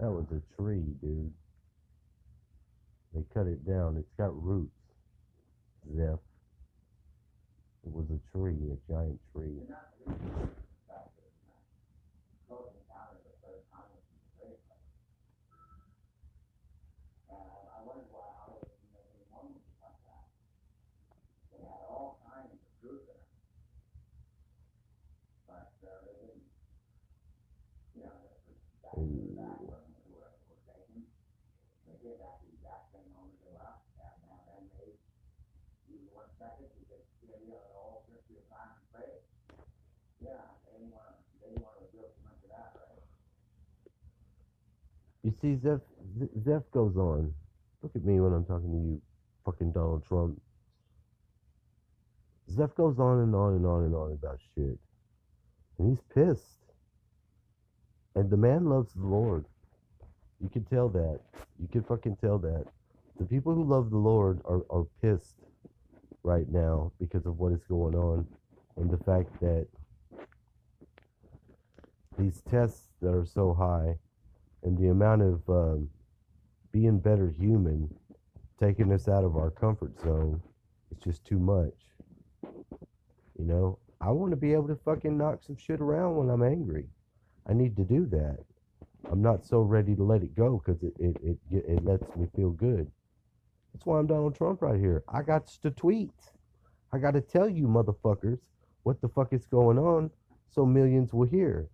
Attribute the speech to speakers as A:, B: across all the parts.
A: That was a tree, dude. They cut it down. It's got roots, Zeph. It was a tree, a giant tree. Ooh. You see, Zeph goes on. Look at me when I'm talking to you, fucking Donald Trump. Zeph goes on and on and on and on about shit. And he's pissed. And the man loves the Lord. You can tell that. You can fucking tell that. The people who love the Lord are pissed right now because of what is going on. And the fact that these tests that are so high and the amount of being better human taking us out of our comfort zone, it's just too much. You know, I want to be able to fucking knock some shit around when I'm angry. I need to do that. I'm not so ready to let it go because it lets me feel good. That's why I'm Donald Trump right here. I got to tweet. I got to tell you motherfuckers what the fuck is going on so millions will hear.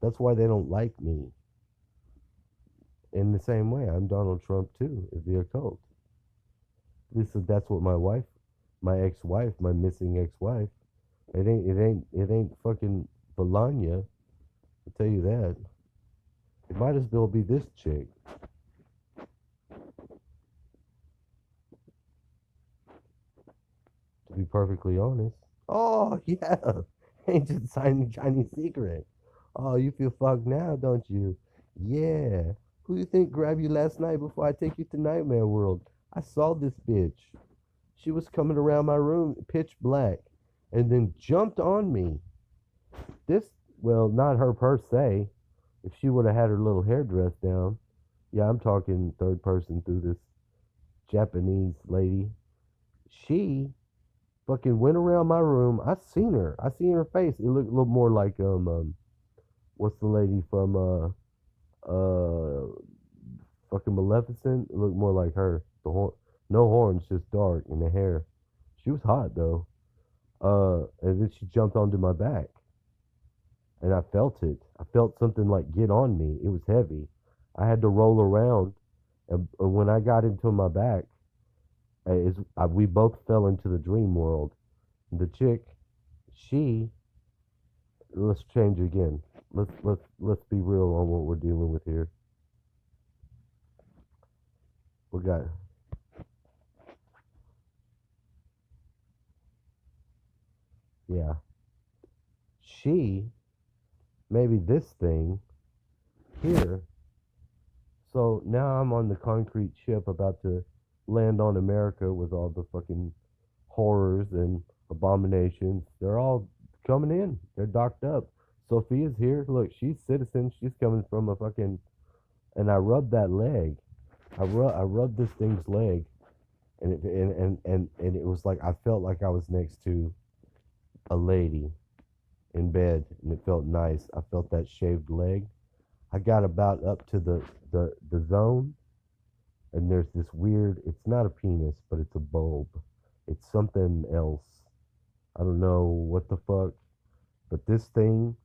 A: That's why they don't like me. In the same way, I'm Donald Trump too, is the occult. At least that's what my ex-wife, my missing ex-wife, it ain't fucking Bologna. I'll tell you that. It might as well be this chick. To be perfectly honest. Oh yeah, ancient Chinese secret. Oh, you feel fucked now, don't you? Yeah. Who you think grabbed you last night before I take you to Nightmare World? I saw this bitch. She was coming around my room, pitch black, and then jumped on me. This, well, not her per se. If she would have had her little hair dressed down, yeah, I'm talking third person through this Japanese lady. She fucking went around my room. I seen her. I seen her face. It looked a little more like what's the lady from uh fucking Maleficent? It looked more like her. No horns, just dark in the hair. She was hot though. And then she jumped onto my back, and I felt it. I felt something like get on me. It was heavy. I had to roll around, and when I got into my back, we both fell into the dream world. The chick, she, let's change again. Let's be real on what we're dealing with here. We got, yeah, she, maybe this thing here. So now I'm on the concrete ship about to land on America with all the fucking horrors and abominations. They're all coming in. They're docked up. Sophia's here. Look, she's citizen. She's coming from a fucking. And I rubbed that leg. I rubbed this thing's leg, and it was like I felt like I was next to a lady in bed, and it felt nice. I felt that shaved leg. I got about up to the zone, and there's this weird. It's not a penis, but it's a bulb. It's something else. I don't know what the fuck, but this thing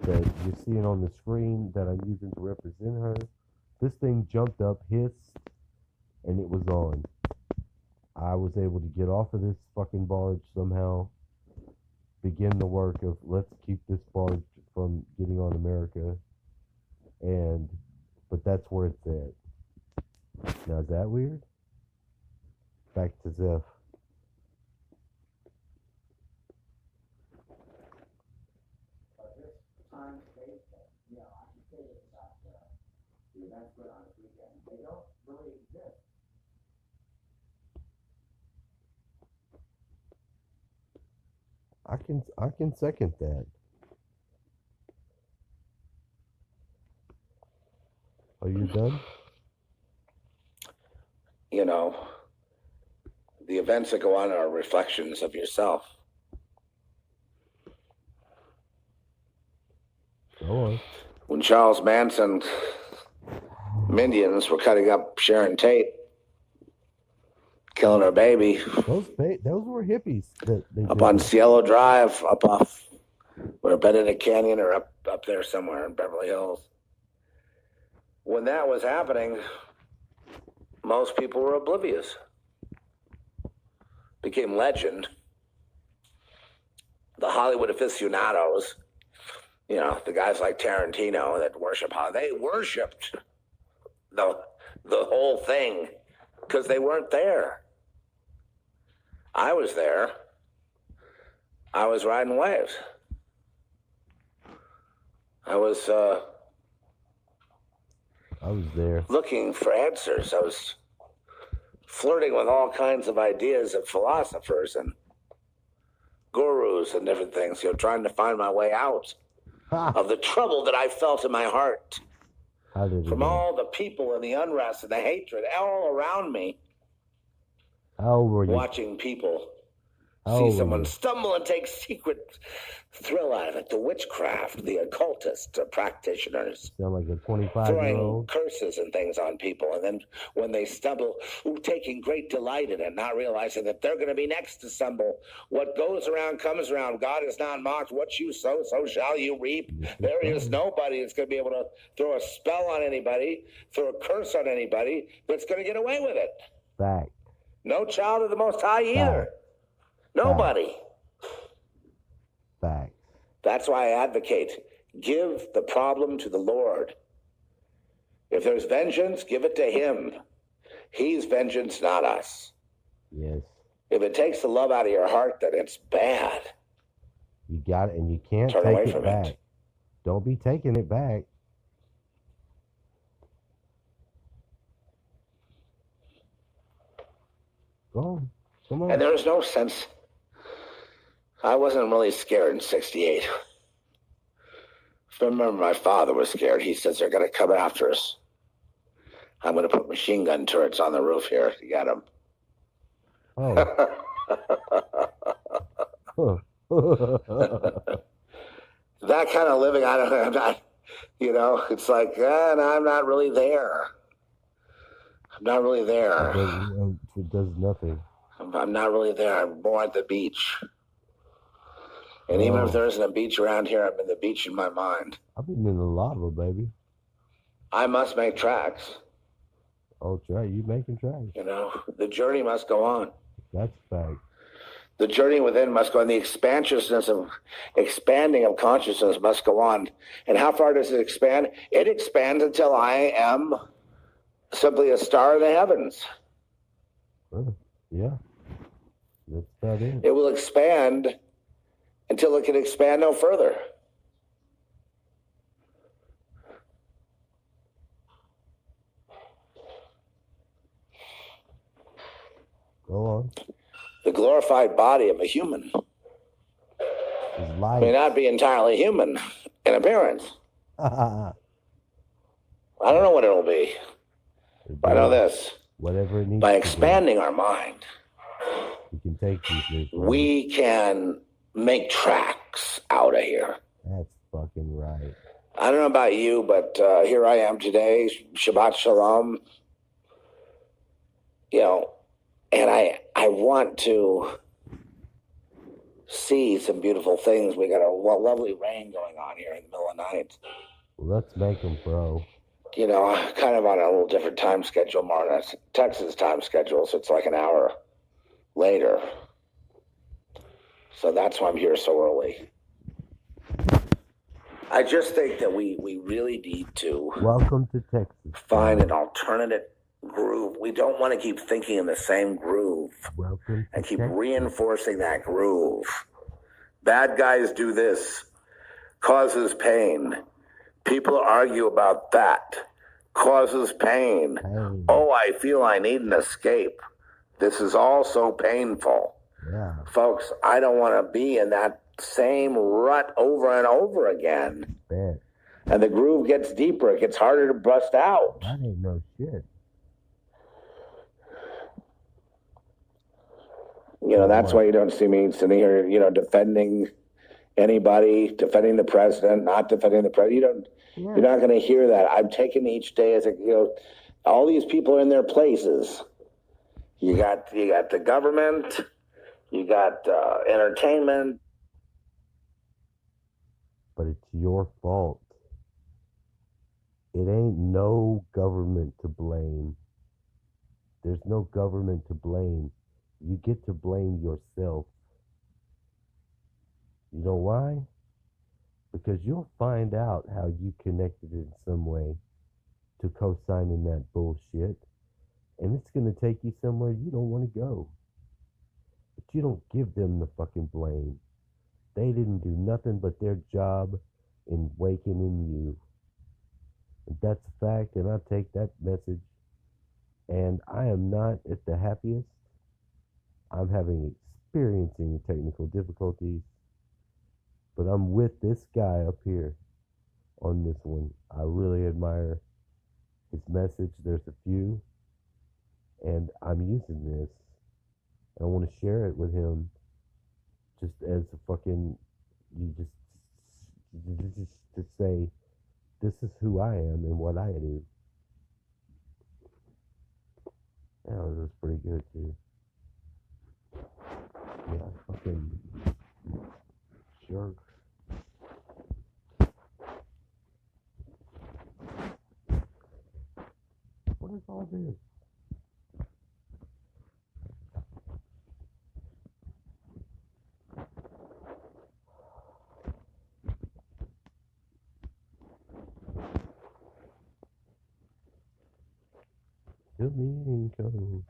A: that you're seeing on the screen that I'm using to represent her, this thing jumped up, hissed, and it was on. I was able to get off of this fucking barge somehow, begin the work of let's keep this barge from getting on America, and but that's where it's at. Now is that weird? Back to Zeph. I can second that. you're done?
B: You know, the events that go on are reflections of yourself.
A: Go on.
B: When Charles Manson Minions were cutting up Sharon Tate, killing her baby.
A: Those were hippies.
B: Up on Cielo Drive, up off where Benedict Canyon or up there somewhere in Beverly Hills. When that was happening, most people were oblivious. Became legend. The Hollywood aficionados, you know, the guys like Tarantino that worship they worshipped the whole thing because they weren't there. I was there. I was riding waves. I was
A: there
B: looking for answers. I was flirting with all kinds of ideas of philosophers and gurus and different things, you know, trying to find my way out of the trouble that I felt in my heart from all the people and the unrest and the hatred all around me.
A: How old were you?
B: Watching people see someone stumble and take secret thrill out of it. The witchcraft, the occultist practitioners.
A: Sound like a 25-year-old.
B: Throwing curses and things on people. And then when they stumble, taking great delight in it, not realizing that they're going to be next to stumble. What goes around comes around. God is not mocked. What you sow, so shall you reap. There is nobody that's going to be able to throw a spell on anybody, throw a curse on anybody that's going to get away with it.
A: Fact.
B: No child of the Most High either. Nobody.
A: Fact.
B: That's why I advocate, give the problem to the Lord. If there's vengeance, give it to him. He's vengeance, not us.
A: Yes.
B: If it takes the love out of your heart, then it's bad.
A: You got it, and you can't
B: Turn
A: take
B: away
A: it
B: from
A: back.
B: it.
A: Don't be taking it back. Go on. Come on.
B: And there's no sense. I wasn't really scared in 68. I remember my father was scared. He says, they're going to come after us. I'm going to put machine gun turrets on the roof here to get them.
A: Oh.
B: That kind of living, I'm not, you know, it's like, I'm not really there. I'm not really there.
A: It does nothing.
B: I'm not really there. I'm more at the beach. And even if there isn't a beach around here, I'm in the beach in my mind.
A: I've been in the lava, baby.
B: I must make tracks.
A: Oh, try you making tracks.
B: You know, the journey must go on.
A: That's a fact.
B: The journey within must go on. The expanding of consciousness must go on. And how far does it expand? It expands until I am simply a star in the heavens.
A: Yeah. That's about it.
B: It will expand until it can expand no further.
A: Go on.
B: The glorified body of a human may not be entirely human in appearance. I don't know what it'll be. But I know this.
A: Whatever it needs.
B: By expanding our mind,
A: we can take these.
B: We can make tracks out of here.
A: That's fucking right.
B: I don't know about you, but here I am today. Shabbat Shalom. You know, and I want to see some beautiful things. We got a lovely rain going on here in the middle of the night.
A: Well, let's make them, bro.
B: You know, kind of on a little different time schedule, more on a Texas time schedule, so it's like an hour later. So that's why I'm here so early. I just think that we really need to
A: welcome to Texas.
B: Find an alternative groove. We don't want to keep thinking in the same groove and keep reinforcing that groove. Bad guys do this, causes pain. People argue about that, causes pain. Oh, I feel I need an escape. This is all so painful.
A: Yeah.
B: Folks, I don't want to be in that same rut over and over again.
A: Bad.
B: And the groove gets deeper. It gets harder to bust out.
A: That ain't no shit.
B: You know, that's why you don't see me sitting here, you know, defending anybody, defending the president, not defending the president. You're not going to hear that. I'm taking each day as a, you know, all these people are in their places. You got the government, you got entertainment.
A: But it's your fault. It ain't no government to blame. There's no government to blame. You get to blame yourself. You know why? Because you'll find out how you connected in some way to co-signing that bullshit. And it's going to take you somewhere you don't want to go. But you don't give them the fucking blame. They didn't do nothing but their job in waking in you. And that's a fact, and I take that message. And I am not at the happiest. I'm experiencing technical difficulties. But I'm with this guy up here on this one. I really admire his message. There's a few. And I'm using this. And I want to share it with him. Just as a fucking, just to say, this is who I am and what I do. Yeah, that was pretty good too. Yeah, fucking jerk. What is all this? Fill me in, code.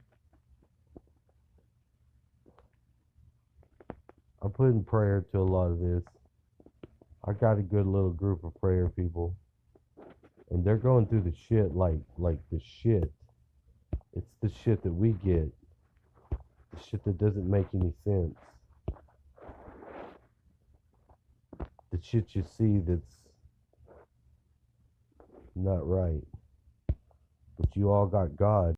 A: I put in prayer to a lot of this. I got a good little group of prayer people. And they're going through the shit like the shit. It's the shit that we get. The shit that doesn't make any sense. The shit you see that's not right. But you all got God.